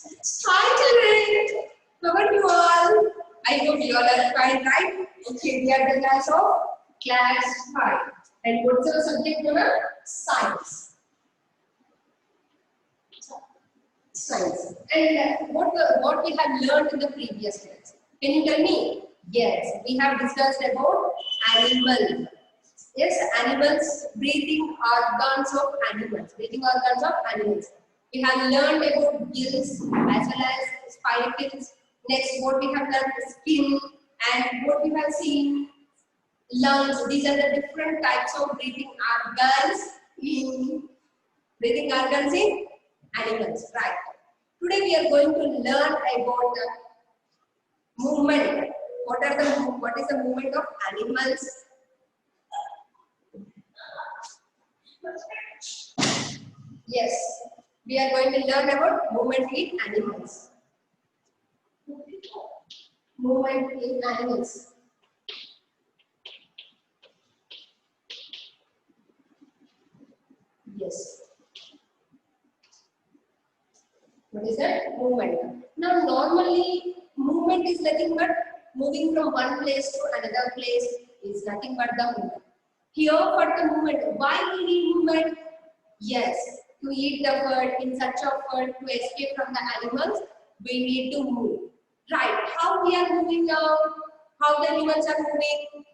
Hi children, how are you all? I hope you all are fine, right? Okay, we are the class 5. And what's our subject number? Science. Science. And what we have learned in the previous class? Can you tell me? Yes, we have discussed about animals. Yes, animals, breathing organs of animals. Breathing organs of animals. We have learned about gills as well as spiracles. Next, what we have learned skin, and what we have seen lungs. These are the different types of breathing organs in animals. Right. Today we are going to learn about movement. What is the movement of animals? Yes, we are going to learn about movement in animals. Movement in animals. Yes. What is that? Movement. Now, normally, movement is nothing but moving from one place to another place is nothing but the movement. Here, for the movement, why we need movement? Yes, to eat the food, in search of food, to escape from the animals, we need to move. Right, how we are moving now? How the animals are moving?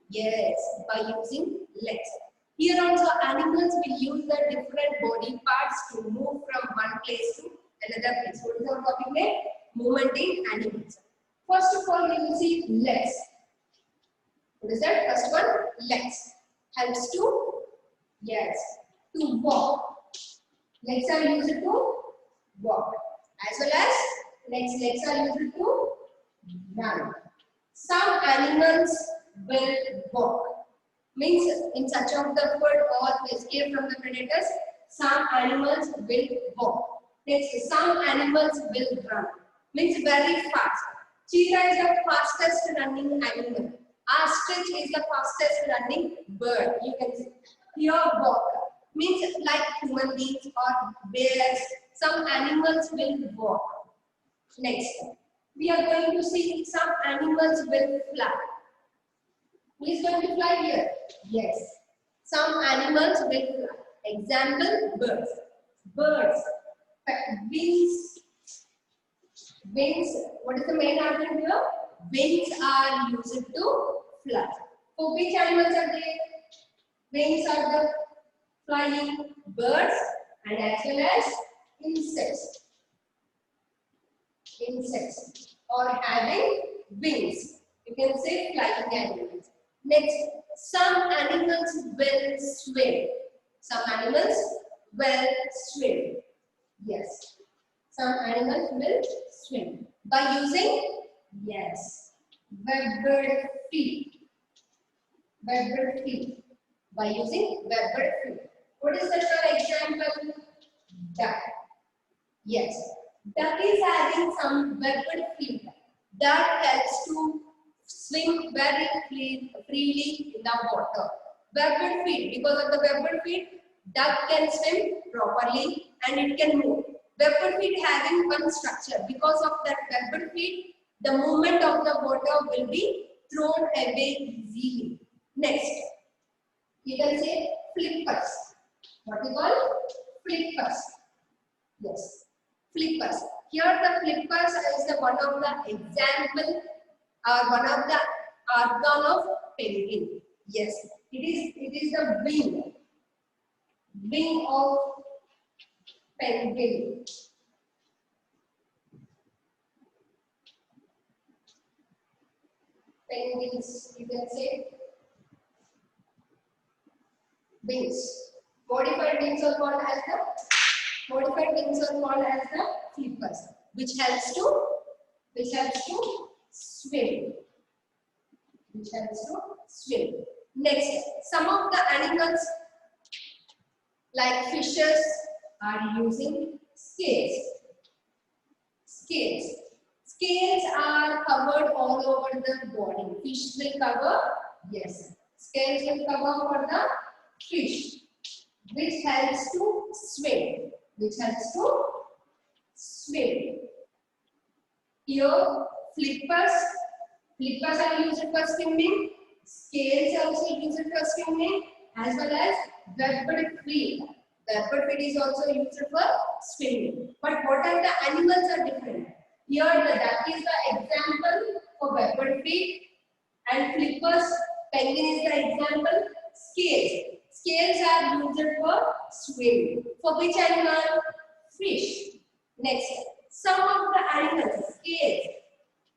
Yes, by using legs. Here also animals will use the different body parts to move from one place to another place. What is our topic name? Movement in animals. First of all, we will see legs. What is that? First one, legs. Helps to, yes, to walk. Legs are used to walk. As well as legs are used to run. Some animals will walk. Means in search of the food or to escape from the predators, some animals will walk. Next, some animals will run. Means very fast. Cheetah is the fastest running animal. Ostrich is the fastest running bird. You can see. Here walk. Means like human beings or bears, some animals will walk. Next, we are going to see some animals will fly. Who is going to fly here? Yes. Some animals will fly. Example, birds. Birds. Wings. Wings. What is the main argument here? Wings are used to fly. For which animals are they? Wings are the flying birds and as well as insects. Insects or having wings. You can say flying animals. Next, some animals will swim. Some animals will swim. Yes. Some animals will swim. By using, yes, webbed feet. Webbed feet. By using webbed feet. What is the third example? Duck. Yes. Duck is having some webbed feet. That helps to swim very freely in the water. Webbed feet. Because of the webbed feet, duck can swim properly and it can move. Webbed feet having one structure. Because of that webbed feet, the movement of the water will be thrown away easily. Next, you can say flippers. What we call flippers. Yes, flippers. Here the flippers is the one of the example or one of the organ of penguin. Yes, it is the wing of penguin. Penguins, you can say wings. Modified wings are called as the flippers, which helps to swim. Next, some of the animals like fishes are using scales. Scales are covered all over the body. Fish will cover, yes. Scales will cover for the fish, which helps to swim. swim. Here, flippers are used for swimming. Scales are also used for swimming, as well as webbed feet. Webbed feet is also used for swimming. But what are the animals are different? Here, the duck is the example for webbed feet, and flippers, penguin is the example. Scales. Scales are used for swimming. For which animal? Fish. Next, some of the animals, scales.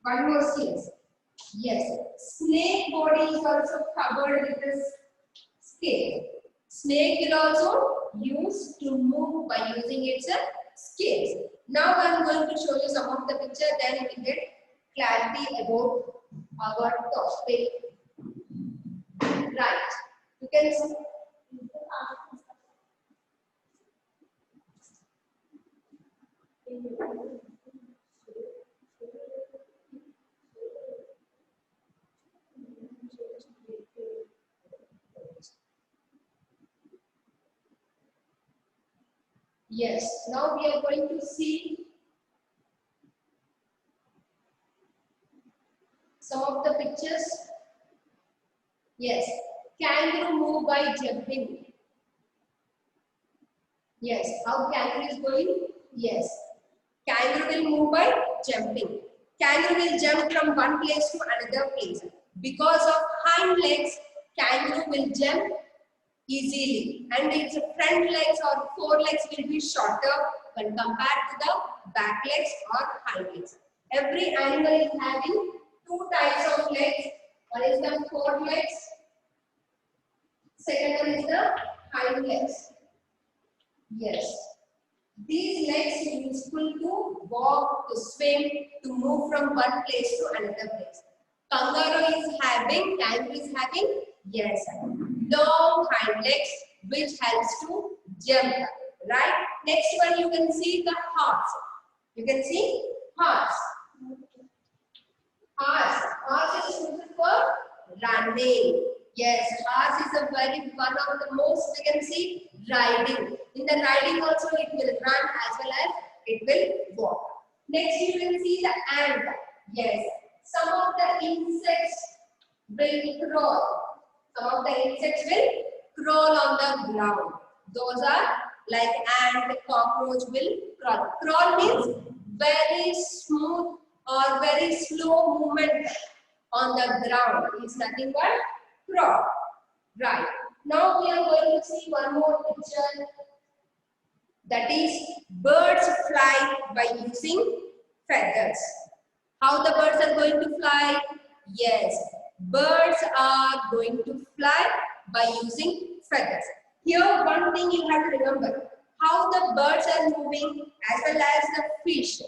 One more scales. Yes, snake body is also covered with this scale. Snake will also use to move by using its scales. Now I am going to show you some of the picture, then we get clarity about our topic. Right. You can see. Yes, now we are going to see some of the pictures. Yes, kangaroo move by jumping. Yes, how kangaroo is going? Yes, kangaroo will move by jumping. Kangaroo will jump from one place to another place. Because of hind legs, kangaroo will jump easily, and its front legs or forelegs will be shorter when compared to the back legs or hind legs. Every animal is having two types of legs. One is the forelegs, second one is the hind legs. Yes, these legs are useful to walk, to swim, to move from one place to another place. Kangaroo is having, yes, long hind legs which helps to jump, right? Next one you can see the horse. You can see horse. Horse is used for running. Yes, horse is one of the most we can see riding. In the riding also it will run as well as it will walk. Next you can see the ant. Yes, some of the insects will crawl. Some of the insects will crawl on the ground. Those are like ant, cockroach will crawl. Crawl means very smooth or very slow movement on the ground. It's nothing but crawl. Right. Now we are going to see one more picture. That is birds fly by using feathers. How the birds are going to fly? Yes, birds are going to fly by using feathers. Here one thing you have to remember, how the birds are moving as well as the fish.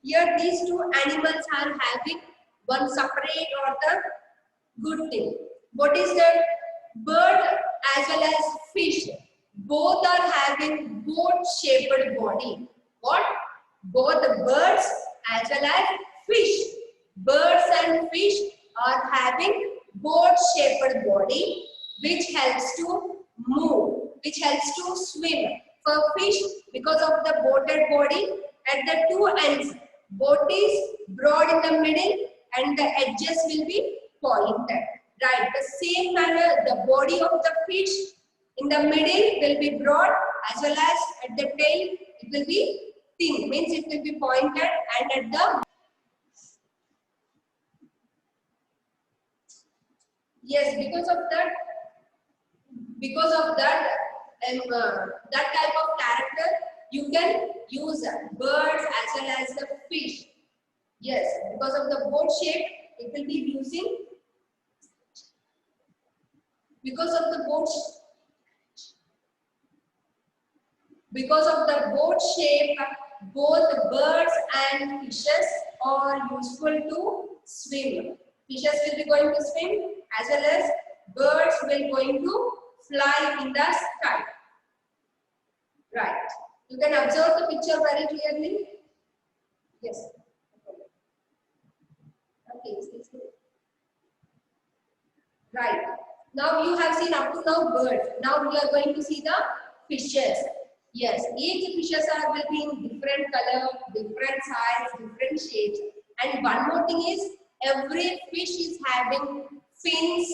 Here these two animals are having one separate or the good thing. What is that? Bird as well as fish. Both are having boat-shaped body. What? Both the birds as well as fish. Birds and fish are having boat-shaped body which helps to move, which helps to swim. For fish, because of the boated body, at the two ends, boat is broad in the middle and the edges will be pointed. Right, the same manner, the body of the fish in the middle will be broad as well as at the tail it will be thin, means it will be pointed, and at the yes, because of that that type of character you can use birds as well as the fish. Yes, because of the boat shape it will be using, because of the boat shape, both birds and fishes are useful to swim. Fishes will be going to swim as well as birds will going to fly in the sky. Right. You can observe the picture very clearly. Yes. Okay. Right. Now you have seen up to now birds. Now we are going to see the fishes. Yes, each fishes are will be in different color, different size, different shapes. And one more thing is, every fish is having fins.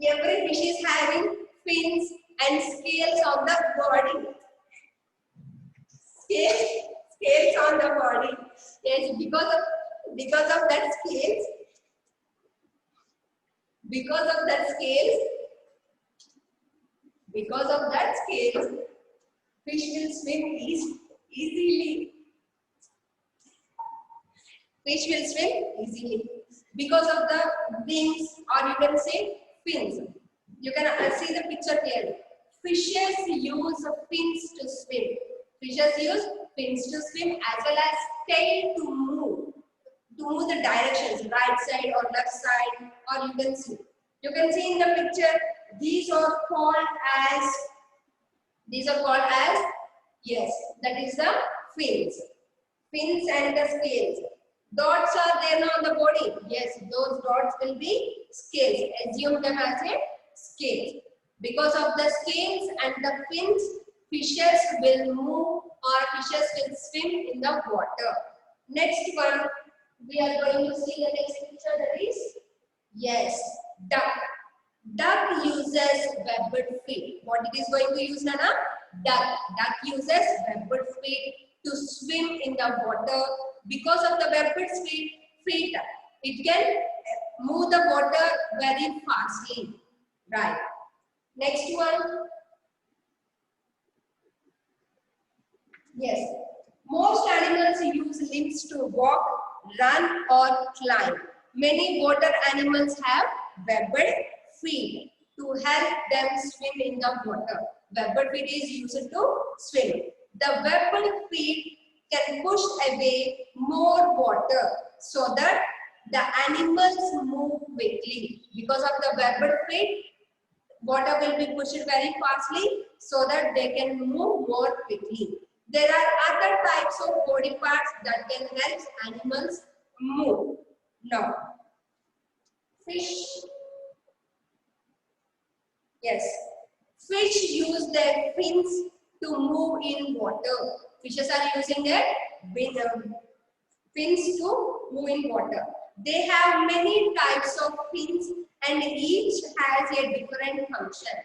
Every fish is having fins and scales on the body. Scales on the body. Yes, because of that scales, because of that scales, because of that scales, fish will swim easily. Fish will swim easily because of the wings, or you can say fins. You can see the picture clearly. Fishes use fins to swim. Fishes use fins to swim as well as tail to move the directions, right side or left side, or you can see. You can see in the picture, these are called as, yes, that is the fins. Fins and the scales. Dots are there now on the body. Yes, those dots will be scales. Assume them as a scales. Because of the scales and the fins, fishes will move or fishes will swim in the water. Next one, we are going to see the next picture, that is, yes, duck. Duck uses webbed feet. What it is going to use, Nana? Duck. Duck uses webbed feet to swim in the water. Because of the webbed feet, it can move the water very fastly. Right. Next one. Yes. Most animals use limbs to walk, run, or climb. Many water animals have webbed feet to help them swim in the water. Webbed feet is used to swim. The webbed feet can push away more water so that the animals move quickly. Because of the webbed feet, water will be pushed very fastly so that they can move more quickly. There are other types of body parts that can help animals move. Now, fish. Yes, fish use their fins to move in water. Fishes are using their fins to move in water. They have many types of fins and each has a different function.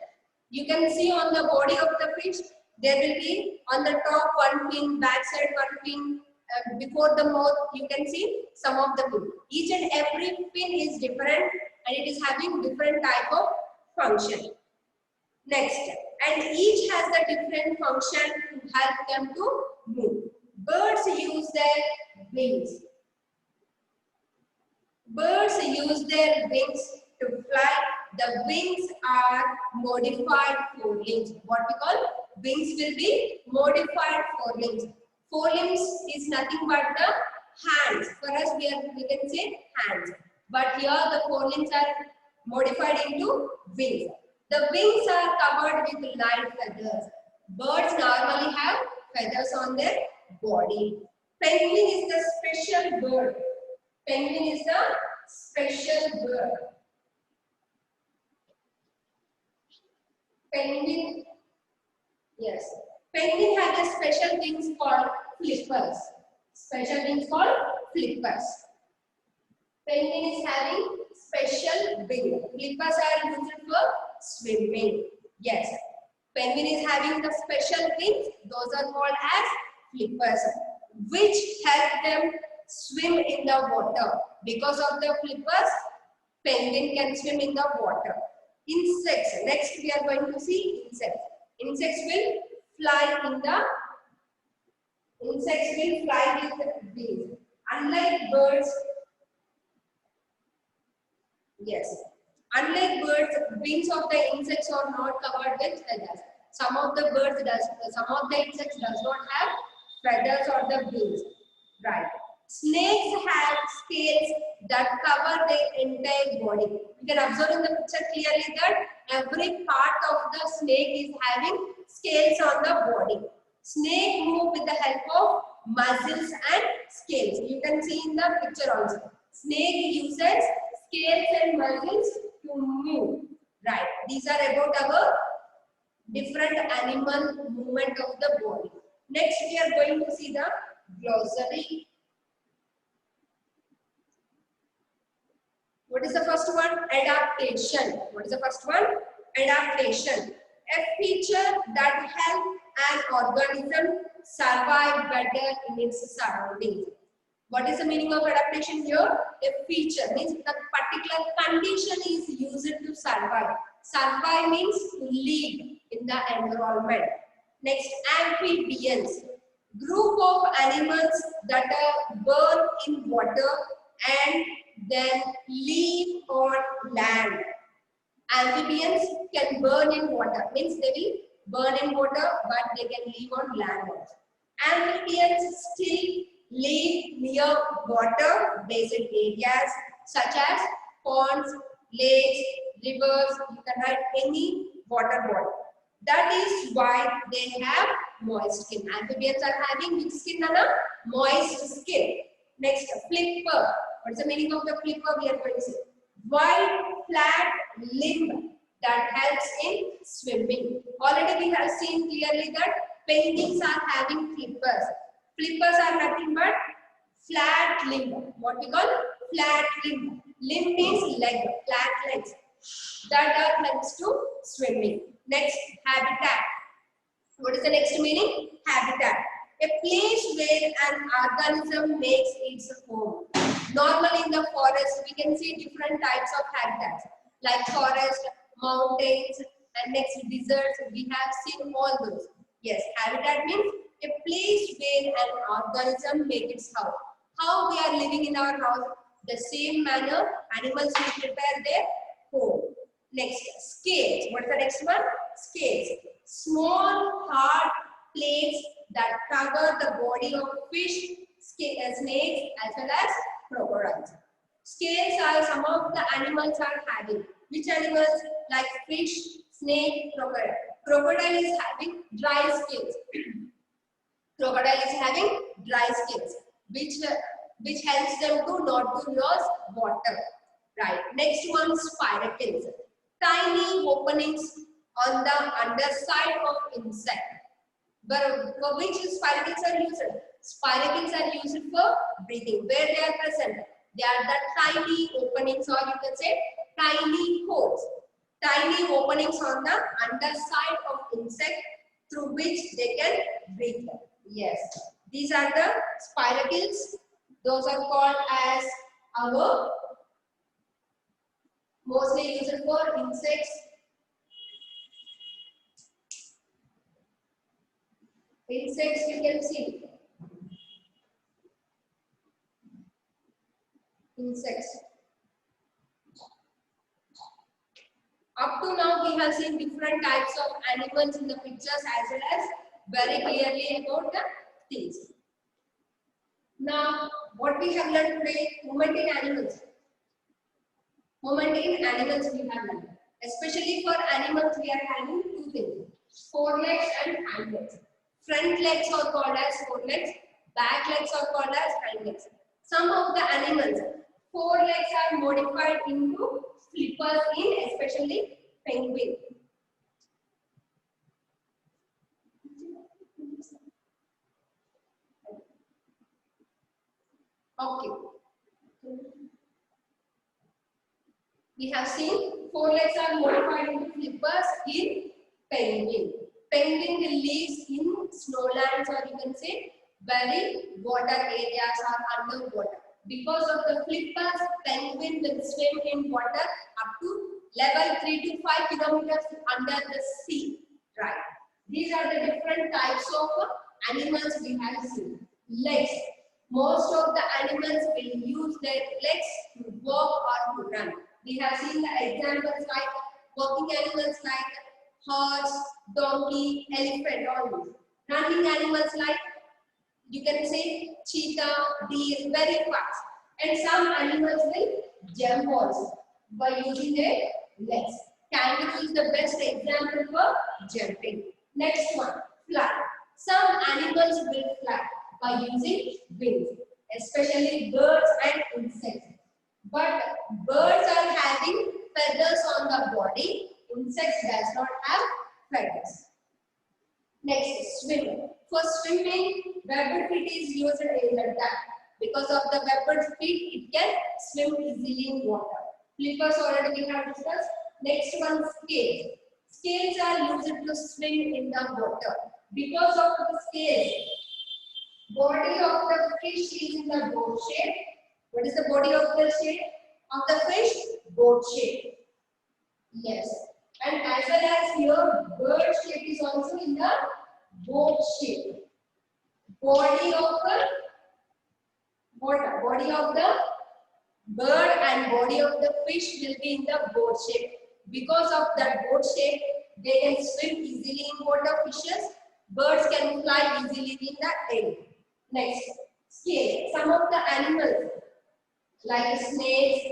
You can see on the body of the fish, there will be on the top one fin, backside one fin, before the mouth you can see some of the fin. Each and every fin is different and it is having different type of function. Next, and each has a different function to help them to move. Birds use their wings. Birds use their wings to fly. The wings are modified forelimbs. What we call wings will be modified forelimbs. Forelimbs is nothing but the hands. For us, we can say hands. But here the forelimbs are modified into wings. The wings are covered with light feathers. Birds normally have feathers on their body. Penguin is the special bird. Penguin is the special bird. Penguin, yes. Penguin has a special wings called flippers. Special wings called flippers. Penguin is having special wings. Flippers are used for swimming. Yes. Penguin is having the special wings. Those are called as flippers, which help them swim in the water. Because of the flippers, penguin can swim in the water. Insects. Next we are going to see insects. Insects will fly with wings. Unlike birds, yes. Unlike birds, wings of the insects are not covered with feathers. Some of the insects does not have feathers or the wings. Right. Snakes have scales that cover their entire body. You can observe in the picture clearly that every part of the snake is having scales on the body. Snake move with the help of muscles and scales. You can see in the picture also. Snake uses scales and muscles to move. Right. These are about our different animal movement of the body. Next, we are going to see the glossary. What is the first one? Adaptation. What is the first one? Adaptation. A feature that helps an organism survive better in its surroundings. What is the meaning of adaptation here? A feature means the particular condition is used to survive. Survive means to live in the environment. Next, amphibians. Group of animals that are burn in water and then live on land. Amphibians can burn in water, means they will burn in water but they can live on land also. Amphibians still live near water based areas such as ponds, lakes, rivers, you can write any water body. That is why they have moist skin. Amphibians are having which skin? Moist skin. Next, flipper. What is the meaning of the flipper? We are going to see wide, flat limb that helps in swimming. Already we have seen clearly that penguins are having flippers. Flippers are nothing but flat limb. What we call flat limb. Limb means leg, flat legs that are helps to swimming. Next, habitat. What is the next meaning? Habitat. A place where an organism makes its home. Normally in the forest, we can see different types of habitats like forest, mountains, and next deserts. We have seen all those. Yes, habitat means a place where an organism makes its house. How we are living in our house? The same manner, animals will prepare their home. Next, scales. What is the next one? Scales. Small, hard plates that cover the body of fish, snakes, as well as crocodiles. Scales are some of the animals are having. Which animals? Like fish, snake, crocodile. Crocodile is having dry scales. Crocodile is having dry scales, which helps them to not to lose water. Right. Next one, spiracles. Tiny openings on the underside of insect. But for which spiracles are used? Spiracles are used for breathing. Where they are present? They are the tiny openings, or you can say tiny holes. Tiny openings on the underside of insect through which they can breathe. Yes. These are the spiracles. Those are called as our mostly used for insects. Insects you can see. Insects. Up to now we have seen different types of animals in the pictures as well as very clearly about the things. Now what we have learned today, movement in animals. Movement in animals we have learned. Especially for animals we are having two things. Forelegs and hind legs. Front legs are called as forelegs, back legs are called as hind legs. Some of the animals, forelegs are modified into flippers in especially penguin. Okay. We have seen forelegs are modified into flippers in penguin. Penguin lives in snowlands, or you can say very water areas or underwater. Because of the flippers, penguin will swim in water up to level 3 to 5 kilometers under the sea. Right. These are the different types of animals we have seen. Legs. Most of the animals will use their legs to walk or to run. We have seen the examples like walking animals like horse, donkey, elephant, all these. Running animals like, you can say, cheetah, deer, very fast. And some animals will jump also by using their legs. Kangaroo is the best example for jumping. Next one, fly. Some animals will fly by using wings, especially birds and insects. But birds are having feathers on the body. Insects does not have feathers. Next, swim. For swimming, webbed feet is used in the tank. Because of the webbed feet, it can swim easily in water. Flippers already we have discussed. Next one, scales. Scales are used to swim in the water. Because of the scales, body of the fish is in the boat shape. What is the body of the shape of the fish? Boat shape. Yes. And as well as here, bird shape is also in the boat shape. Body of the water, body of the bird and body of the fish will be in the boat shape. Because of that boat shape, they can swim easily in water. Fishes, birds can fly easily in the air. Next, scale. Some of the animals like snakes,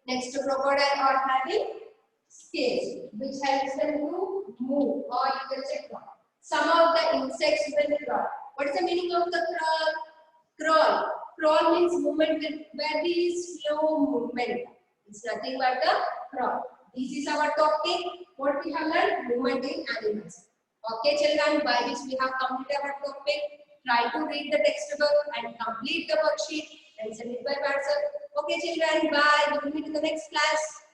next to crocodile are having scales which helps them to move or you can say crawl. Some of the insects will crawl. What is the meaning of the crawl? Crawl. Crawl means movement with very slow movement. It's nothing but a crawl. This is our topic. What we have learned? Movement in animals. Okay, children, by this we have completed our topic. Try to read the textbook and complete the worksheet and send it by WhatsApp. Okay, children, bye. We will meet in the next class.